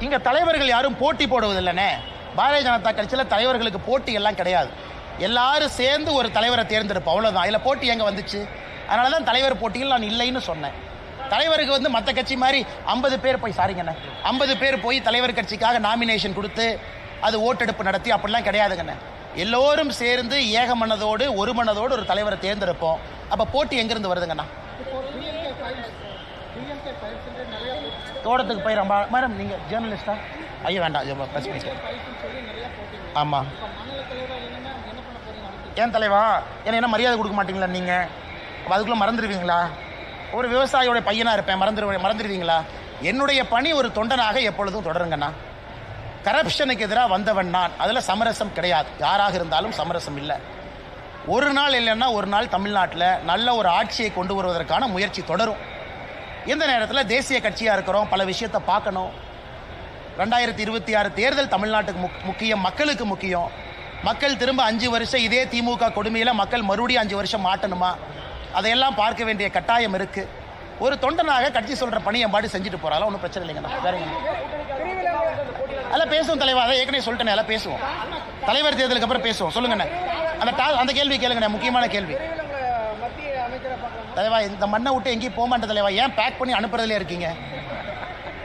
இங்க தலைவர்கள் யாரும் போட்டி போடுவதில்லைனே. பாரதிய ஜனதா கட்சியில் தலைவர்களுக்கு போட்டி எல்லாம் கிடையாது. எல்லாரும் சேர்ந்து ஒரு தலைவரை தேர்ந்தெடுப்போம், அவ்வளோதான். இதில் போட்டி எங்கே வந்துச்சு? அதனால தான் தலைவர் போட்டியில் நான் இல்லைன்னு சொன்னேன். தலைவருக்கு வந்து மற்ற கட்சி மாதிரி 50 பேர் போய் 50 பேர் போய் தலைவர் கட்சிக்காக நாமினேஷன் கொடுத்து அது ஓட்டெடுப்பு நடத்தி அப்படிலாம் கிடையாதுங்கண்ணே. எல்லோரும் சேர்ந்து ஏக மனதோடு ஒரு மனதோடு ஒரு தலைவரை தேர்ந்தெடுப்போம். அப்போ போட்டி எங்கேருந்து வருதுங்கண்ணா? தோட்டத்துக்கு போய் மேடம் நீங்கள் ஜேர்னலிஸ்டா? ஐயோ வேண்டாம், ஆமாம். ஏன் தலைவா என்ன மரியாதை கொடுக்க மாட்டீங்களா நீங்கள்? அதுக்குள்ளே மறந்துடுவீங்களா? ஒரு விவசாயியோட பையனாக இருப்பேன், மறந்துடுவீங்களா? என்னுடைய பணி ஒரு தொண்டனாக எப்பொழுதும் தொடருங்கண்ணா. கரப்ஷனுக்கு எதிராக வந்தவன் நான். அதில் சமரசம் கிடையாது, யாராக இருந்தாலும் சமரசம் இல்லை. ஒரு நாள் இல்லைன்னா ஒரு நாள் தமிழ்நாட்டில் நல்ல ஒரு ஆட்சியை கொண்டு வருவதற்கான முயற்சி தொடரும். இந்த நேரத்தில் தேசிய கட்சியாக இருக்கிறோம், பல விஷயத்தை பார்க்கணும். 2026 தேர்தல் தமிழ்நாட்டுக்கு முக்கியம், மக்களுக்கு முக்கியம். மக்கள் திரும்ப 5 வருஷம் இதே திமுக கொடுமையில் மக்கள் மறுபடியும் 5 வருஷம் மாட்டணுமா? அதையெல்லாம் பார்க்க வேண்டிய கட்டாயம் இருக்குது. ஒரு தொண்டனாக கட்சி சொல்கிற பணி என் பாடி செஞ்சுட்டு போகிறாலும் ஒன்றும் பிரச்சனை இல்லைங்கண்ணா. வேறங்க அதெல்லாம் பேசுவோம் தலைவா, அதை ஏற்கனவே சொல்லிட்டேனே, எல்லாம் பேசுவோம். தலைவர் தேர்தலுக்கு அப்புறம் பேசுவோம். சொல்லுங்கண்ணே, அந்த கேள்வி கேளுங்கண்ணே, முக்கியமான கேள்வி. தலைவா இந்த மண்ணை விட்டு எங்கேயும் போக மாட்டேன் தலைவா. ஏன் பேக் பண்ணி அனுப்புறதுலே இருக்கீங்க?